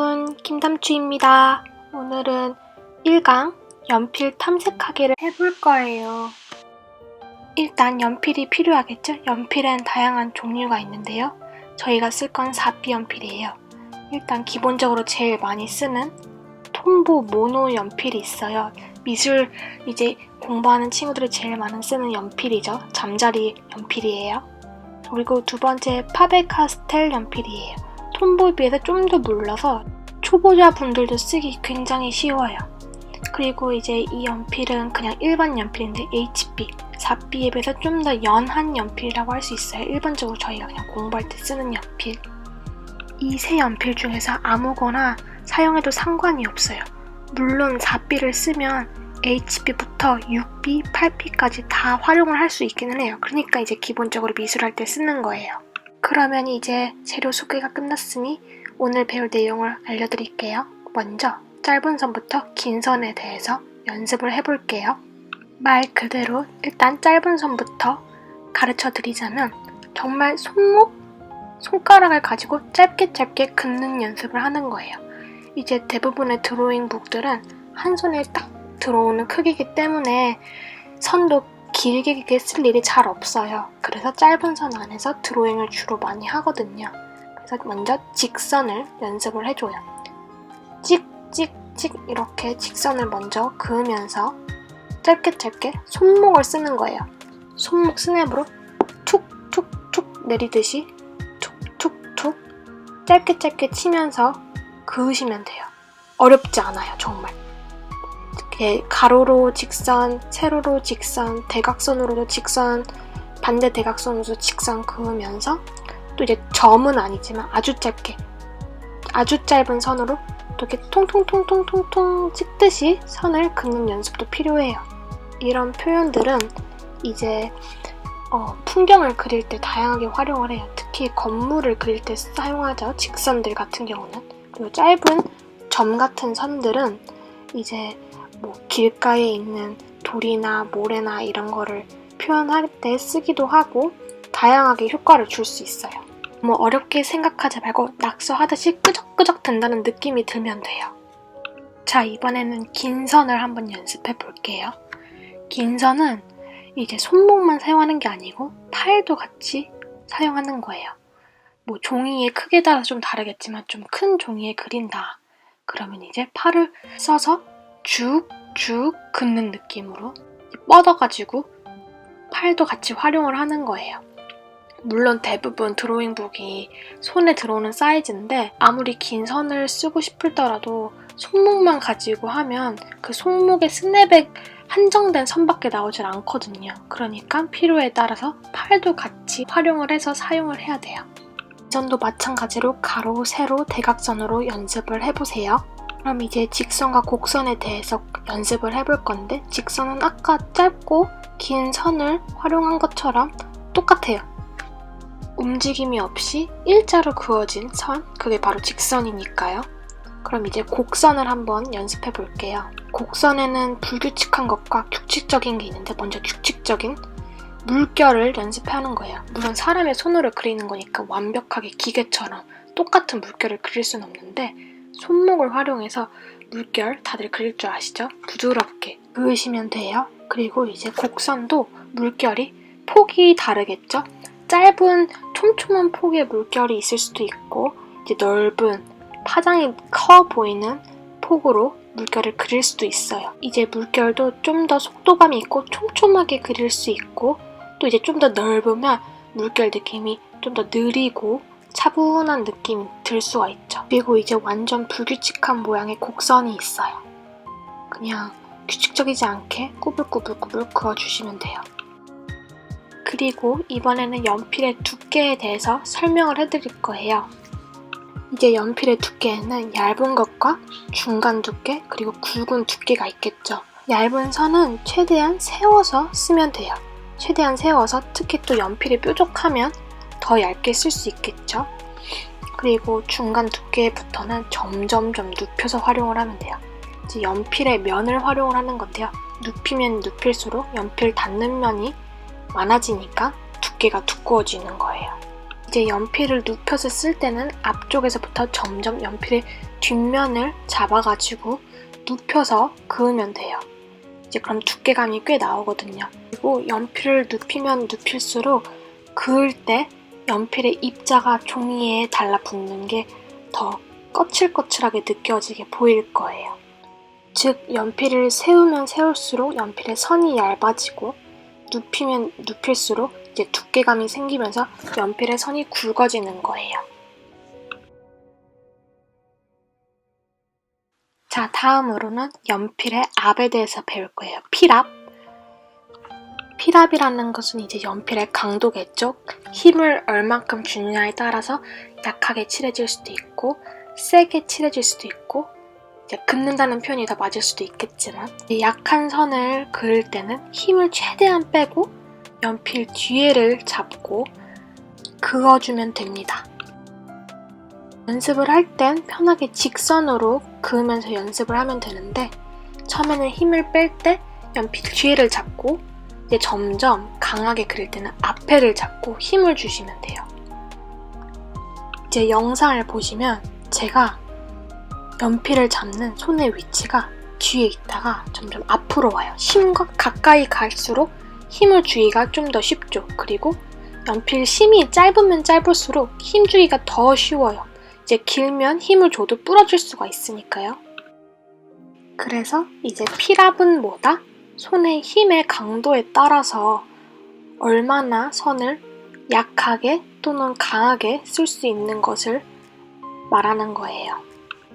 여러분, 김담추입니다. 오늘은 1강 연필 탐색하기를 해볼 거예요. 일단 연필이 필요하겠죠? 연필엔 다양한 종류가 있는데요. 저희가 쓸 건 4B 연필이에요. 일단 기본적으로 제일 많이 쓰는 톰보 모노 연필이 있어요. 미술 이제 공부하는 친구들이 제일 많이 쓰는 연필이죠. 잠자리 연필이에요. 그리고 두 번째 파베카스텔 연필이에요. 톰보에 비해서 좀 더 물러서 초보자분들도 쓰기 굉장히 쉬워요. 그리고 이제 이 연필은 그냥 일반 연필인데 HB, 4B에 비해서 좀 더 연한 연필이라고 할 수 있어요. 일반적으로 저희가 그냥 공부할 때 쓰는 연필. 이 세 연필 중에서 아무거나 사용해도 상관이 없어요. 물론 4B를 쓰면 HB부터 6B, 8B까지 다 활용을 할 수 있기는 해요. 그러니까 이제 기본적으로 미술할 때 쓰는 거예요. 그러면 이제 재료 소개가 끝났으니 오늘 배울 내용을 알려드릴게요. 먼저 짧은 선부터 긴 선에 대해서 연습을 해볼게요. 말 그대로 일단 짧은 선부터 가르쳐 드리자면 정말 손가락을 가지고 짧게 긋는 연습을 하는 거예요. 이제 대부분의 드로잉 북들은 한 손에 딱 들어오는 크기이기 때문에 선도 길게 쓸 일이 잘 없어요. 그래서 짧은 선 안에서 드로잉을 주로 많이 하거든요. 그래서 먼저 직선을 연습을 해줘요. 찍 이렇게 직선을 먼저 그으면서 짧게 손목을 쓰는 거예요. 손목 스냅으로 툭툭툭 내리듯이 툭툭툭 짧게 치면서 그으시면 돼요. 어렵지 않아요, 정말. 이렇게 가로로 직선, 세로로 직선, 대각선으로도 직선, 반대 대각선으로도 직선 그으면서 또 이제 점은 아니지만 아주 짧은 선으로 이렇게 통통통통통통 찍듯이 선을 긋는 연습도 필요해요. 이런 표현들은 이제 풍경을 그릴 때 다양하게 활용을 해요. 특히 건물을 그릴 때 사용하죠. 직선들 같은 경우는. 그리고 짧은 점 같은 선들은 이제 뭐 길가에 있는 돌이나 모래나 이런 거를 표현할 때 쓰기도 하고 다양하게 효과를 줄 수 있어요. 뭐 어렵게 생각하지 말고 낙서하듯이 끄적끄적 된다는 느낌이 들면 돼요. 자, 이번에는 긴 선을 한번 연습해 볼게요. 긴 선은 이제 손목만 사용하는 게 아니고 팔도 같이 사용하는 거예요. 뭐 종이의 크기에 따라서 좀 다르겠지만 좀 큰 종이에 그린다. 그러면 이제 팔을 써서 쭉 긋는 느낌으로 뻗어가지고 팔도 같이 활용을 하는 거예요. 물론 대부분 드로잉북이 손에 들어오는 사이즈인데 아무리 긴 선을 쓰고 싶더라도 손목만 가지고 하면 그 손목의 스냅에 한정된 선밖에 나오질 않거든요. 그러니까 필요에 따라서 팔도 같이 활용을 해서 사용을 해야 돼요. 이 선도 마찬가지로 가로, 세로, 대각선으로 연습을 해보세요. 그럼 이제 직선과 곡선에 대해서 연습을 해볼 건데 직선은 아까 짧고 긴 선을 활용한 것처럼 똑같아요. 움직임이 없이 일자로 그어진 선, 그게 바로 직선이니까요. 그럼 이제 곡선을 한번 연습해 볼게요. 곡선에는 불규칙한 것과 규칙적인 게 있는데 먼저 규칙적인 물결을 연습하는 거예요. 물론 사람의 손으로 그리는 거니까 완벽하게 기계처럼 똑같은 물결을 그릴 수는 없는데 손목을 활용해서 물결 다들 그릴 줄 아시죠? 부드럽게 그으시면 돼요. 그리고 이제 곡선도 물결이 폭이 다르겠죠? 짧은 촘촘한 폭의 물결이 있을 수도 있고 이제 넓은 파장이 커 보이는 폭으로 물결을 그릴 수도 있어요. 이제 물결도 좀 더 속도감이 있고 촘촘하게 그릴 수 있고 또 이제 좀 더 넓으면 물결 느낌이 좀 더 느리고 차분한 느낌이 들 수가 있죠. 그리고 이제 완전 불규칙한 모양의 곡선이 있어요. 그냥 규칙적이지 않게 꾸불꾸불 그어주시면 돼요. 그리고 이번에는 연필의 두께에 대해서 설명을 해드릴 거예요. 이제 연필의 두께에는 얇은 것과 중간 두께 그리고 굵은 두께가 있겠죠. 얇은 선은 최대한 세워서 쓰면 돼요. 최대한 세워서 특히 또 연필이 뾰족하면 더 얇게 쓸 수 있겠죠. 그리고 중간 두께부터는 점점 눕혀서 활용을 하면 돼요. 이제 연필의 면을 활용을 하는 건데요. 눕히면 눕힐수록 연필 닿는 면이 많아지니까 두께가 두꺼워지는 거예요. 이제 연필을 눕혀서 쓸 때는 앞쪽에서부터 점점 연필의 뒷면을 잡아가지고 눕혀서 그으면 돼요. 이제 그럼 두께감이 꽤 나오거든요. 그리고 연필을 눕히면 눕힐수록 그을 때 연필의 입자가 종이에 달라붙는 게 더 거칠거칠하게 느껴지게 보일 거예요. 즉, 연필을 세우면 세울수록 연필의 선이 얇아지고 눕히면 눕힐수록 이제 두께감이 생기면서 연필의 선이 굵어지는 거예요. 자, 다음으로는 연필의 압에 대해서 배울 거예요. 필압. 필압이라는 것은 이제 연필의 강도겠죠. 힘을 얼만큼 주느냐에 따라서 약하게 칠해질 수도 있고 세게 칠해질 수도 있고 이제 긋는다는 표현이 더 맞을 수도 있겠지만 약한 선을 그을 때는 힘을 최대한 빼고 연필 뒤에를 잡고 그어주면 됩니다. 연습을 할 땐 편하게 직선으로 그으면서 연습을 하면 되는데 처음에는 힘을 뺄 때 연필 뒤에를 잡고 이제 점점 강하게 그릴 때는 앞에를 잡고 힘을 주시면 돼요. 이제 영상을 보시면 제가 연필을 잡는 손의 위치가 뒤에 있다가 점점 앞으로 와요. 심과 가까이 갈수록 힘을 주기가 좀 더 쉽죠. 그리고 연필 심이 짧으면 짧을수록 힘 주기가 더 쉬워요. 이제 길면 힘을 줘도 부러질 수가 있으니까요. 그래서 이제 필압은 뭐다? 손의 힘의 강도에 따라서 얼마나 선을 약하게 또는 강하게 쓸 수 있는 것을 말하는 거예요.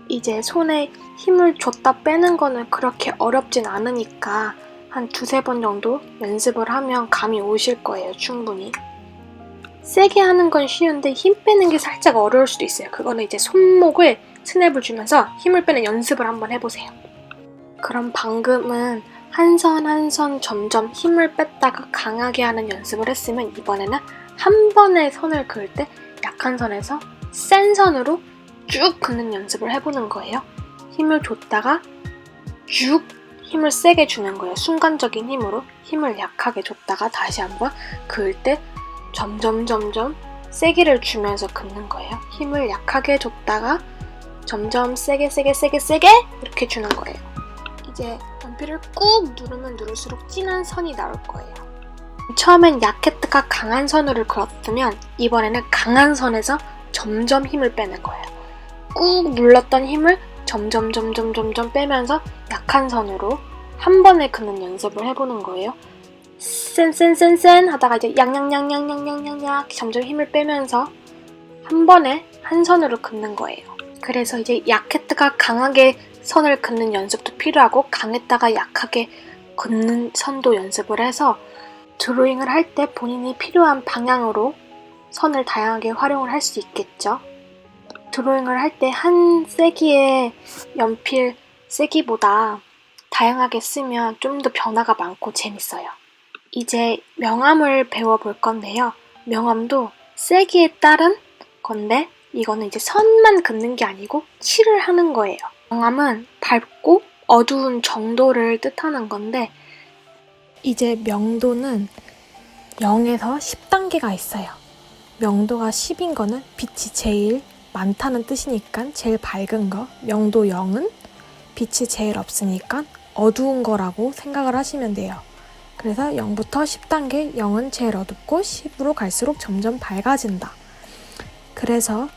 이제 손에 힘을 줬다 빼는 거는 그렇게 어렵진 않으니까 한 2-3번 정도 연습을 하면 감이 오실 거예요, 충분히. 세게 하는 건 쉬운데 힘 빼는 게 살짝 어려울 수도 있어요. 그거는 이제 손목을 스냅을 주면서 힘을 빼는 연습을 한번 해보세요. 그럼 방금은 한 선 한 선 점점 힘을 뺐다가 강하게 하는 연습을 했으면 이번에는 한 번에 선을 그을 때 약한 선에서 센 선으로 쭉 긋는 연습을 해보는 거예요. 힘을 줬다가 쭉 힘을 세게 주는 거예요. 순간적인 힘으로 힘을 약하게 줬다가 다시 한번 그을 때 점점 세기를 주면서 긋는 거예요. 힘을 약하게 줬다가 점점 세게 이렇게 주는 거예요. 이제 연필을 꾹 누르면 누를수록 진한 선이 나올 거예요. 처음엔 약했다가 강한 선으로 그었으면 이번에는 강한 선에서 점점 힘을 빼는 거예요. 꾹 눌렀던 힘을 점점 빼면서 약한 선으로 한 번에 긋는 연습을 해보는 거예요. 센 하다가 이제 양양 점점 힘을 빼면서 한 번에 한 선으로 긋는 거예요. 그래서 이제 약했다가 강하게 선을 긋는 연습도 필요하고 강했다가 약하게 긋는 선도 연습을 해서 드로잉을 할 때 본인이 필요한 방향으로 선을 다양하게 활용을 할 수 있겠죠. 드로잉을 할 때 한 세기의 연필 세기보다 다양하게 쓰면 좀 더 변화가 많고 재밌어요. 이제 명암을 배워볼 건데요. 명암도 세기에 따른 건데 이거는 이제 선만 긋는 게 아니고 칠을 하는 거예요. 명암은 밝고 어두운 정도를 뜻하는 건데 이제 명도는 0에서 10단계가 있어요. 명도가 10인 거는 빛이 제일 많다는 뜻이니까 제일 밝은 거, 명도 0은 빛이 제일 없으니까 어두운 거라고 생각을 하시면 돼요. 그래서 0부터 10단계, 0은 제일 어둡고 10으로 갈수록 점점 밝아진다. 그래서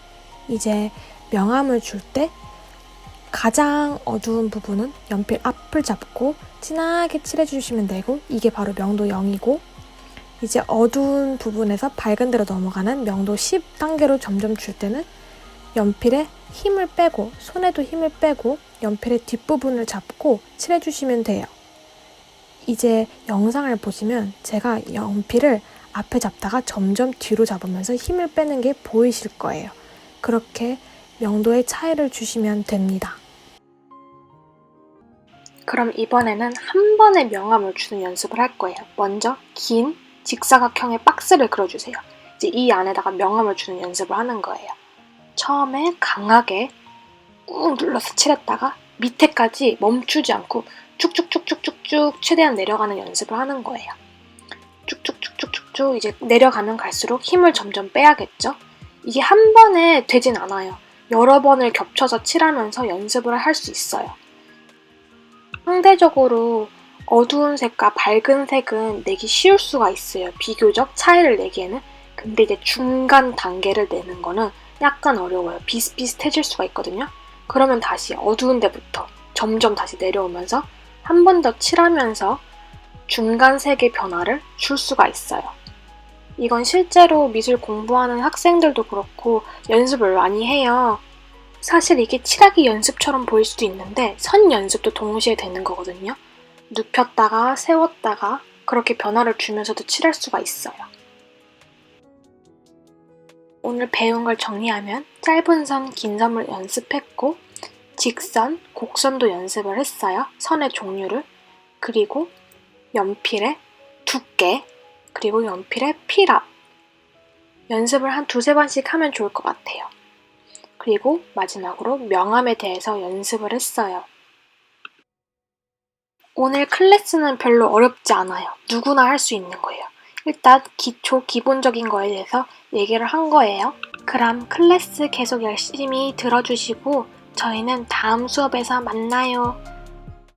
이제 명암을 줄 때 가장 어두운 부분은 연필 앞을 잡고 진하게 칠해주시면 되고 이게 바로 명도 0이고 이제 어두운 부분에서 밝은 데로 넘어가는 명도 10단계로 점점 줄 때는 연필에 힘을 빼고 손에도 힘을 빼고 연필의 뒷부분을 잡고 칠해주시면 돼요. 이제 영상을 보시면 제가 연필을 앞에 잡다가 점점 뒤로 잡으면서 힘을 빼는 게 보이실 거예요. 그렇게 명도의 차이를 주시면 됩니다. 그럼 이번에는 한 번에 명암을 주는 연습을 할 거예요. 먼저 긴 직사각형의 박스를 그려주세요. 이제 이 안에다가 명암을 주는 연습을 하는 거예요. 처음에 강하게 꾹 눌러서 칠했다가 밑에까지 멈추지 않고 쭉쭉쭉쭉쭉쭉 최대한 내려가는 연습을 하는 거예요. 쭉쭉쭉쭉쭉쭉 이제 내려가면 갈수록 힘을 점점 빼야겠죠? 이게 한 번에 되진 않아요. 여러 번을 겹쳐서 칠하면서 연습을 할 수 있어요. 상대적으로 어두운 색과 밝은 색은 내기 쉬울 수가 있어요. 비교적 차이를 내기에는. 근데 이제 중간 단계를 내는 거는 약간 어려워요. 비슷비슷해질 수가 있거든요. 그러면 다시 어두운 데부터 점점 다시 내려오면서 한 번 더 칠하면서 중간 색의 변화를 줄 수가 있어요. 이건 실제로 미술 공부하는 학생들도 그렇고 연습을 많이 해요. 사실 이게 칠하기 연습처럼 보일 수도 있는데 선 연습도 동시에 되는 거거든요. 눕혔다가 세웠다가 그렇게 변화를 주면서도 칠할 수가 있어요. 오늘 배운 걸 정리하면 짧은 선, 긴 선을 연습했고 직선, 곡선도 연습을 했어요. 선의 종류를. 그리고 연필의 두께, 그리고 연필의 필압. 연습을 한 두세 번씩 하면 좋을 것 같아요. 그리고 마지막으로 명암에 대해서 연습을 했어요. 오늘 클래스는 별로 어렵지 않아요. 누구나 할 수 있는 거예요. 일단 기본적인 거에 대해서 얘기를 한 거예요. 그럼 클래스 계속 열심히 들어주시고 저희는 다음 수업에서 만나요.